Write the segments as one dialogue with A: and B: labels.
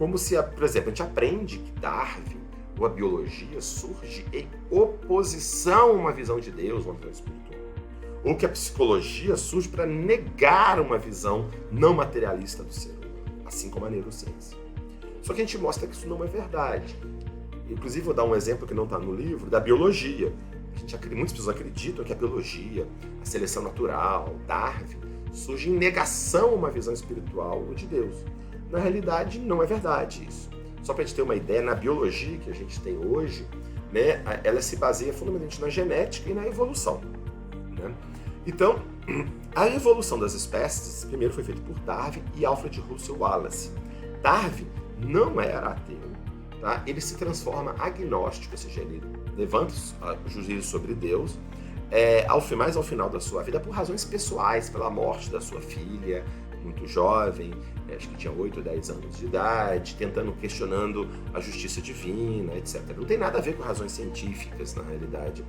A: como se, por exemplo, a gente aprende que Darwin, ou a biologia, surge em oposição a uma visão de Deus, uma visão espiritual. Ou que a psicologia surge para negar uma visão não materialista do ser humano, assim como a neurociência. Só que a gente mostra que isso não é verdade. Inclusive, vou dar um exemplo que não está no livro, da biologia. Muitas pessoas acreditam que a biologia, a seleção natural, Darwin, surge em negação a uma visão espiritual ou de Deus. Na realidade, não é verdade isso. Só para a gente ter uma ideia, na biologia que a gente tem hoje, né, ela se baseia fundamentalmente na genética e na evolução. Né? Então, a evolução das espécies, primeiro foi feita por Darwin e Alfred Russel Wallace. Darwin não era ateu, tá? Ele se transforma agnóstico, ou seja, ele levanta o juízo sobre Deus, mais ao final da sua vida, por razões pessoais, pela morte da sua filha, muito jovem, acho que tinha 8 ou 10 anos de idade, questionando a justiça divina, etc. Não tem nada a ver com razões científicas, na realidade,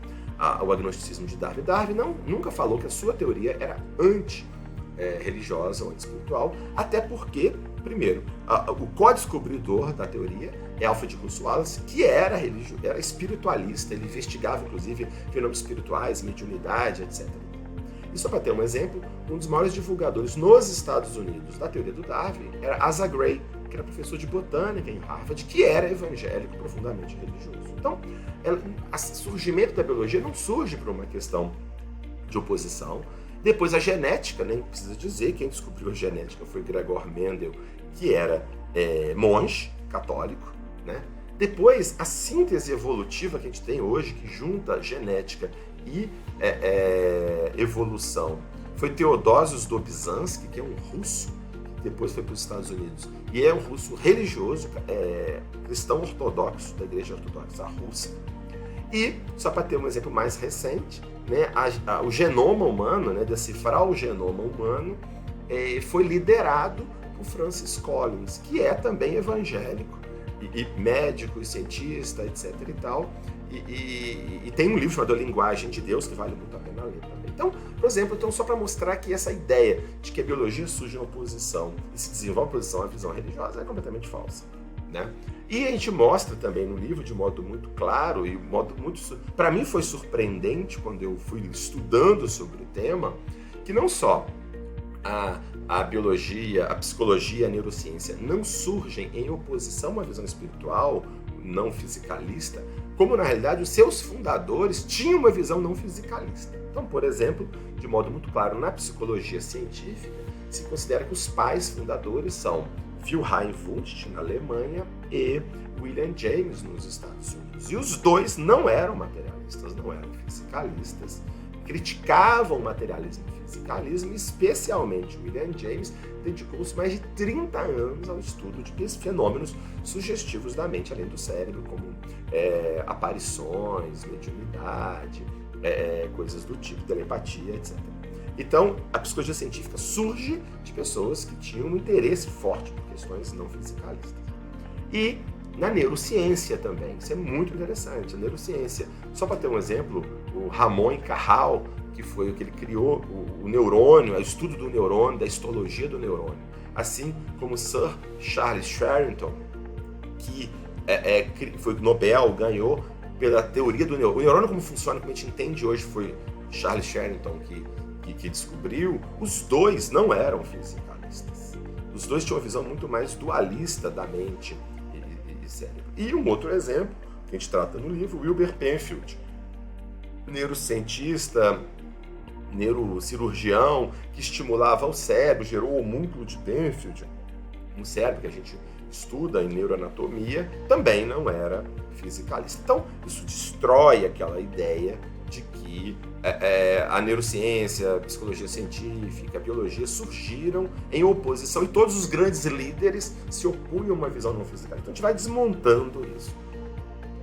A: o agnosticismo de Darwin. Darwin nunca falou que a sua teoria era anti-religiosa ou anti-espiritual, até porque, primeiro, o co-descobridor da teoria é Alfred Russel Wallace, que era espiritualista, ele investigava, inclusive, fenômenos espirituais, mediunidade, etc. E só para ter um exemplo, um dos maiores divulgadores nos Estados Unidos da teoria do Darwin era Asa Gray, que era professor de botânica em Harvard, que era evangélico, profundamente religioso. Então, o surgimento da biologia não surge por uma questão de oposição. Depois a genética, nem precisa dizer, quem descobriu a genética foi Gregor Mendel, que era monge, católico, né? Depois, a síntese evolutiva que a gente tem hoje, que junta genética e evolução, foi Teodosius Dobzhansky, que é um russo, que depois foi para os Estados Unidos, e é um russo religioso, cristão ortodoxo, da Igreja Ortodoxa Russa. E, só para ter um exemplo mais recente, né, o genoma humano, né, decifrar o genoma humano, foi liderado por Francis Collins, que é também evangélico, e médico, e cientista, etc. e tal. E tem um livro chamado A Linguagem de Deus, que vale muito a pena ler também. Então, por exemplo, só para mostrar que essa ideia de que a biologia surge em oposição e se desenvolve em oposição à visão religiosa é completamente falsa. Né? E a gente mostra também no livro de modo muito claro e para mim foi surpreendente quando eu fui estudando sobre o tema, que não só a biologia, a psicologia, a neurociência não surgem em oposição a uma visão espiritual não fisicalista, como na realidade os seus fundadores tinham uma visão não fisicalista. Então, por exemplo, de modo muito claro, na psicologia científica, se considera que os pais fundadores são Wilhelm Wundt, na Alemanha, e William James, nos Estados Unidos. E os dois não eram materialistas, não eram fisicalistas, criticavam o materialismo e fisicalismo, especialmente William James dedicou-se mais de 30 anos ao estudo de fenômenos sugestivos da mente, além do cérebro, como aparições, mediunidade, coisas do tipo, telepatia, etc. Então, a psicologia científica surge de pessoas que tinham um interesse forte por questões não fisicalistas. E na neurociência também, isso é muito interessante. A neurociência, só para ter um exemplo, o Ramon Cajal, que foi o que ele criou o neurônio, o estudo do neurônio, da histologia do neurônio, assim como Sir Charles Sherrington, que foi Nobel, ganhou pela teoria do neurônio. O neurônio, como funciona, como a gente entende hoje, foi Charles Sherrington que descobriu. Os dois não eram fisicalistas. Os dois tinham uma visão muito mais dualista da mente e cérebro. E um outro exemplo, que a gente trata no livro, Wilbur Penfield, neurocientista, neurocirurgião, que estimulava o cérebro, gerou o homúnculo de Penfield, um cérebro que a gente estuda em neuroanatomia, também não era fisicalista. Então, isso destrói aquela ideia de que a neurociência, a psicologia científica, a biologia surgiram em oposição e todos os grandes líderes se opunham a uma visão não fisicalista. Então a gente vai desmontando isso.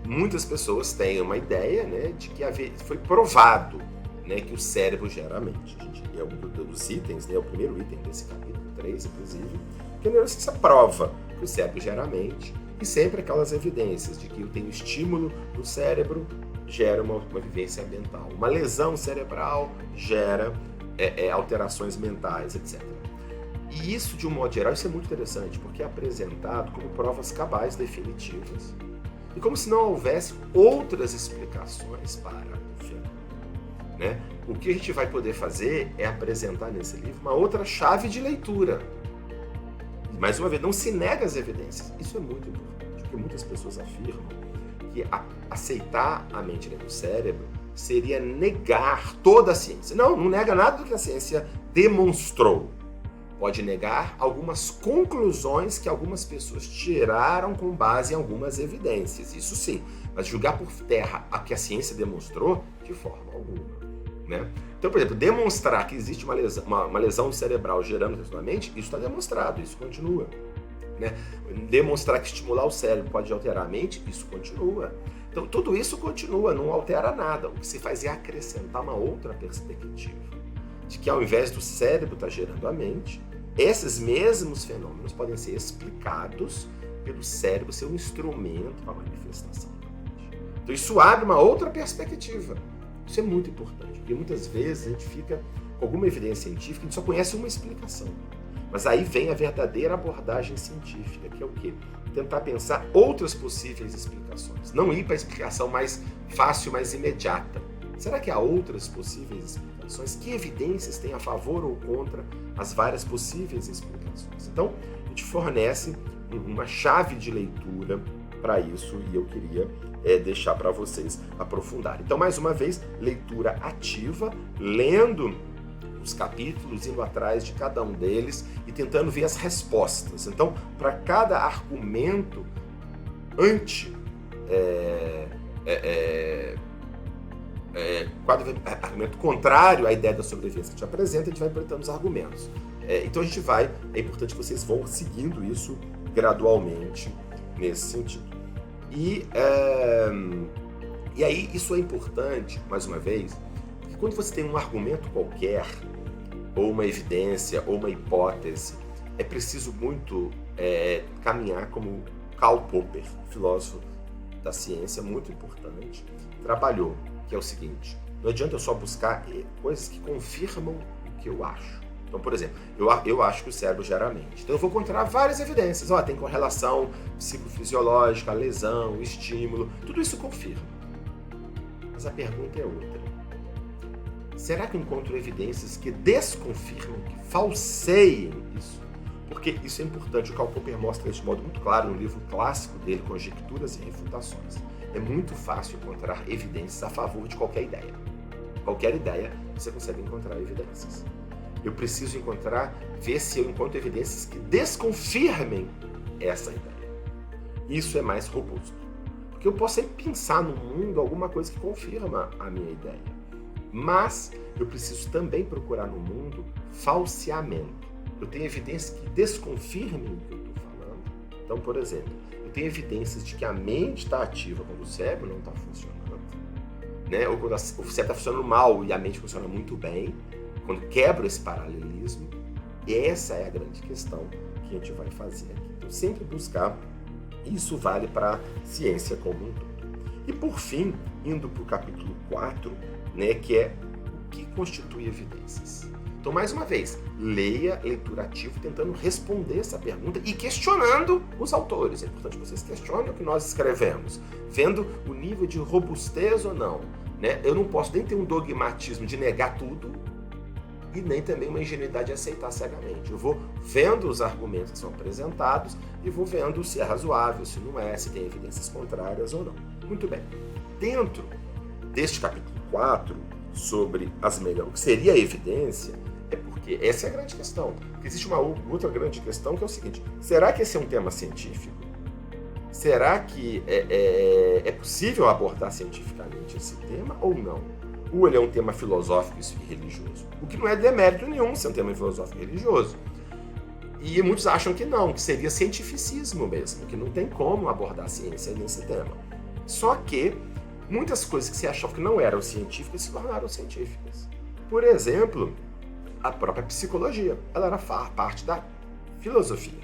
A: Muitas pessoas têm uma ideia, né, de que foi provado, né, que o cérebro gera a mente. A gente é um dos itens, né, o primeiro item desse capítulo 3, inclusive, que a neurociência prova que o cérebro gera a mente e sempre aquelas evidências de que tem o estímulo do cérebro gera uma vivência ambiental. Uma lesão cerebral gera alterações mentais, etc. E isso, de um modo geral, isso é muito interessante, porque é apresentado como provas cabais definitivas e como se não houvesse outras explicações para o fenômeno, né? O que a gente vai poder fazer é apresentar nesse livro uma outra chave de leitura. E, mais uma vez, não se nega as evidências. Isso é muito importante, porque muitas pessoas afirmam que aceitar a mente dentro do cérebro seria negar toda a ciência. Não, não nega nada do que a ciência demonstrou. Pode negar algumas conclusões que algumas pessoas tiraram com base em algumas evidências. Isso sim, mas julgar por terra a que a ciência demonstrou, de forma alguma, né? Então, por exemplo, demonstrar que existe uma lesão cerebral gerando texto na mente, isso está demonstrado, isso continua, né? Demonstrar que estimular o cérebro pode alterar a mente, isso continua. Então, tudo isso continua, não altera nada. O que se faz é acrescentar uma outra perspectiva, de que ao invés do cérebro estar gerando a mente, esses mesmos fenômenos podem ser explicados pelo cérebro ser um instrumento para a manifestação da mente. Então isso abre uma outra perspectiva. Isso é muito importante, porque muitas vezes a gente fica com alguma evidência científica, a gente só conhece uma explicação. Mas aí vem a verdadeira abordagem científica, que é o quê? Tentar pensar outras possíveis explicações. Não ir para a explicação mais fácil, mais imediata. Será que há outras possíveis explicações? Que evidências tem a favor ou contra as várias possíveis explicações? Então, a gente fornece uma chave de leitura para isso e eu queria deixar para vocês aprofundarem. Então, mais uma vez, leitura ativa, lendo os capítulos, indo atrás de cada um deles e tentando ver as respostas. Então, para cada argumento argumento contrário à ideia da sobrevivência que a gente apresenta, a gente vai apresentando os argumentos. Então é importante que vocês vão seguindo isso gradualmente nesse sentido. E aí isso é importante, mais uma vez, porque quando você tem um argumento qualquer, ou uma evidência, ou uma hipótese, é preciso muito caminhar como Karl Popper, filósofo da ciência, muito importante, trabalhou, que é o seguinte: não adianta eu só buscar coisas que confirmam o que eu acho. Então, por exemplo, eu acho que o cérebro gera a mente. Então eu vou encontrar várias evidências. Tem correlação psicofisiológica, lesão, estímulo, tudo isso confirma. Mas a pergunta é outra. Será que eu encontro evidências que desconfirmam, que falseiem isso? Porque isso é importante. O Karl Popper mostra isso de modo muito claro no livro clássico dele, Conjecturas e Refutações. É muito fácil encontrar evidências a favor de qualquer ideia. Qualquer ideia, você consegue encontrar evidências. Eu preciso ver se eu encontro evidências que desconfirmem essa ideia. Isso é mais robusto. Porque eu posso sempre pensar no mundo alguma coisa que confirma a minha ideia. Mas eu preciso também procurar no mundo falseamento. Eu tenho evidências que desconfirmem o que eu estou falando. Então, por exemplo, eu tenho evidências de que a mente está ativa quando o cérebro não está funcionando, né? Ou quando o cérebro está funcionando mal e a mente funciona muito bem, quando quebra esse paralelismo. Essa é a grande questão que a gente vai fazer aqui. Então, sempre buscar, isso vale para a ciência como um todo. E por fim, indo para o capítulo 4, né, que é o que constitui evidências. Então, mais uma vez, leitura ativa, tentando responder essa pergunta e questionando os autores. É importante que vocês questionem o que nós escrevemos, vendo o nível de robustez ou não, né? Eu não posso nem ter um dogmatismo de negar tudo e nem também uma ingenuidade de aceitar cegamente. Eu vou vendo os argumentos que são apresentados e vou vendo se é razoável, se não é, se tem evidências contrárias ou não. Muito bem. Dentro deste capítulo 4, sobre o que seria a evidência, é porque essa é a grande questão. Porque existe uma outra grande questão que é o seguinte: será que esse é um tema científico? Será que é possível abordar cientificamente esse tema ou não? Ou ele é um tema filosófico e religioso? O que não é demérito nenhum ser um tema filosófico e religioso. E muitos acham que não, que seria cientificismo mesmo, que não tem como abordar a ciência nesse tema. Só que muitas coisas que se achavam que não eram científicas se tornaram científicas. Por exemplo, a própria psicologia. Ela era parte da filosofia.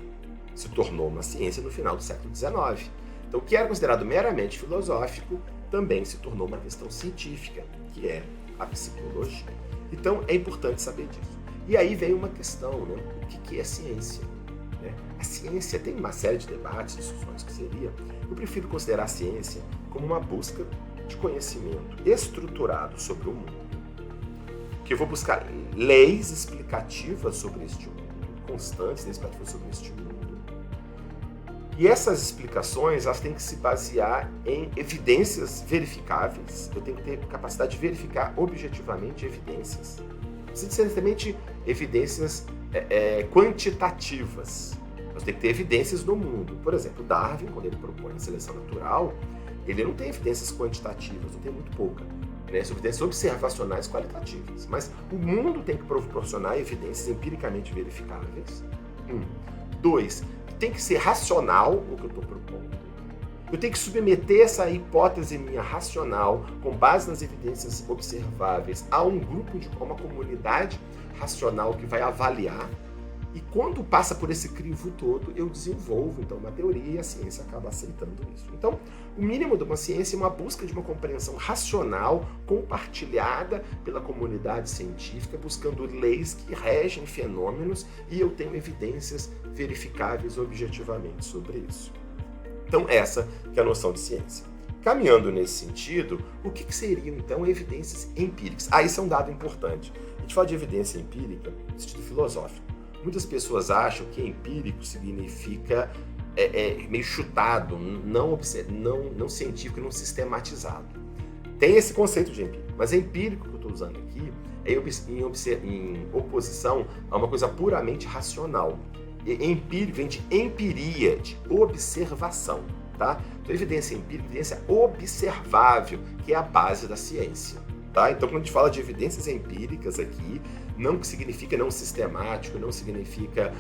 A: Se tornou uma ciência no final do século XIX. Então, o que era considerado meramente filosófico também se tornou uma questão científica, que é a psicologia. Então, é importante saber disso. E aí vem uma questão, né? O que é ciência? Né? A ciência tem uma série de debates, discussões que seria. Eu prefiro considerar a ciência como uma busca de conhecimento estruturado sobre o mundo. Que eu vou buscar leis explicativas sobre este mundo, constantes leis explicativas sobre este mundo. E essas explicações, elas têm que se basear em evidências verificáveis. Eu tenho que ter capacidade de verificar objetivamente evidências. Precisa ser necessariamente evidências quantitativas. Nós temos que ter evidências no mundo. Por exemplo, Darwin, quando ele propõe a seleção natural, ele não tem evidências quantitativas, não tem muito pouca. Né? São evidências observacionais qualitativas. Mas o mundo tem que proporcionar evidências empiricamente verificáveis. 2, tem que ser racional o que eu estou propondo. Eu tenho que submeter essa hipótese minha racional, com base nas evidências observáveis, a um grupo, a uma comunidade racional que vai avaliar. E quando passa por esse crivo todo, eu desenvolvo então uma teoria e a ciência acaba aceitando isso. Então, o mínimo de uma ciência é uma busca de uma compreensão racional, compartilhada pela comunidade científica, buscando leis que regem fenômenos, e eu tenho evidências verificáveis objetivamente sobre isso. Então, essa que é a noção de ciência. Caminhando nesse sentido, o que seriam, então, evidências empíricas? Isso é um dado importante. A gente fala de evidência empírica no sentido filosófico. Muitas pessoas acham que empírico significa meio chutado, não científico, não sistematizado. Tem esse conceito de empírico, mas empírico que eu estou usando aqui é em oposição a uma coisa puramente racional. Empírico vem de empiria, de observação. Tá? Então, evidência empírica, evidência observável, que é a base da ciência. Tá? Então, quando a gente fala de evidências empíricas aqui, não significa não sistemático, não significa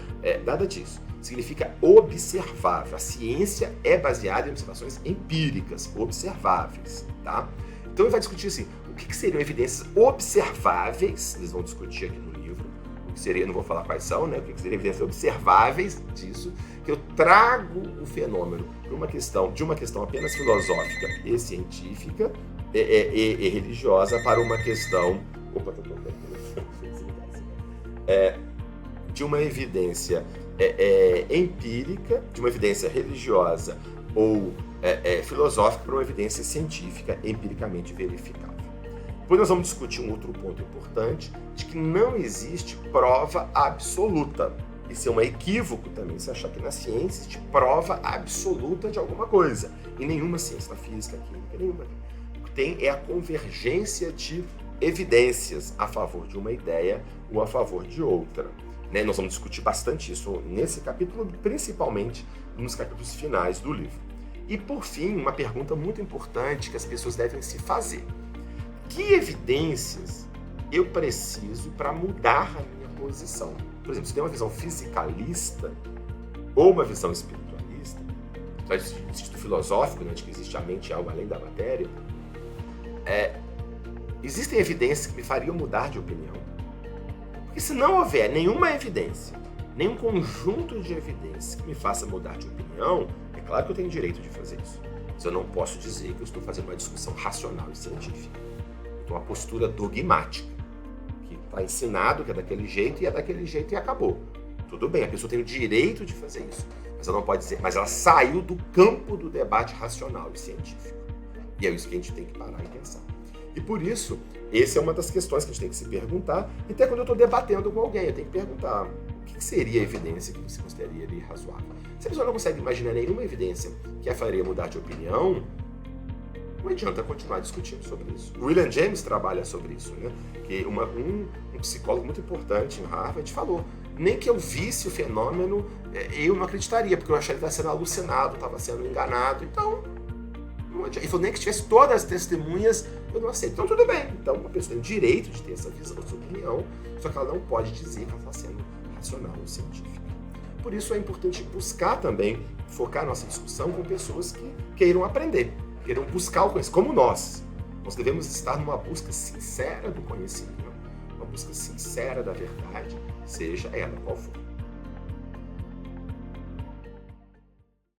A: nada disso. Significa observável. A ciência é baseada em observações empíricas, observáveis. Tá? Então, ele vai discutir assim, o que seriam evidências observáveis, eles vão discutir aqui no livro, o que seria, não vou falar quais são, né? O que seriam evidências observáveis disso, que eu trago o fenômeno de uma questão apenas filosófica e científica e religiosa para uma questão de uma evidência empírica, de uma evidência religiosa ou filosófica para uma evidência científica empiricamente verificável. Depois nós vamos discutir um outro ponto importante, de que não existe prova absoluta. Isso é um equívoco também, você achar que na ciência existe prova absoluta de alguma coisa. Em nenhuma ciência, na física, química, nenhuma. O que tem é a convergência de evidências a favor de uma ideia ou a favor de outra. Né? Nós vamos discutir bastante isso nesse capítulo, principalmente nos capítulos finais do livro. E, por fim, uma pergunta muito importante que as pessoas devem se fazer. Que evidências eu preciso para mudar a minha posição? Por exemplo, se tem uma visão fisicalista ou uma visão espiritualista, do sentido filosófico, né, de que existe a mente e algo além da matéria, existem evidências que me fariam mudar de opinião. Porque se não houver nenhuma evidência, nenhum conjunto de evidências que me faça mudar de opinião, é claro que eu tenho direito de fazer isso. Mas eu não posso dizer que eu estou fazendo uma discussão racional e científica. Uma postura dogmática, que está ensinado que é daquele jeito e é daquele jeito e acabou. Tudo bem, a pessoa tem o direito de fazer isso, mas ela não pode dizer, mas ela saiu do campo do debate racional e científico. E é isso que a gente tem que parar e pensar. E por isso, essa é uma das questões que a gente tem que se perguntar, e até quando eu estou debatendo com alguém, eu tenho que perguntar, o que seria a evidência que você consideraria razoável? Se a pessoa não consegue imaginar nenhuma evidência que a faria mudar de opinião, não adianta continuar discutindo sobre isso. O William James trabalha sobre isso, né? Que um psicólogo muito importante em Harvard falou, nem que eu visse o fenômeno, eu não acreditaria, porque eu acharia que estava sendo alucinado, estava sendo enganado, então não adianta. Ele falou, nem que tivesse todas as testemunhas, eu não aceito. Então tudo bem, então uma pessoa tem o direito de ter essa visão, essa opinião, só que ela não pode dizer que ela está sendo racional ou científica. Por isso é importante buscar também, focar nossa discussão com pessoas que queiram aprender, queiram buscar o conhecimento, como nós. Nós devemos estar numa busca sincera do conhecimento, uma busca sincera da verdade, seja ela qual for.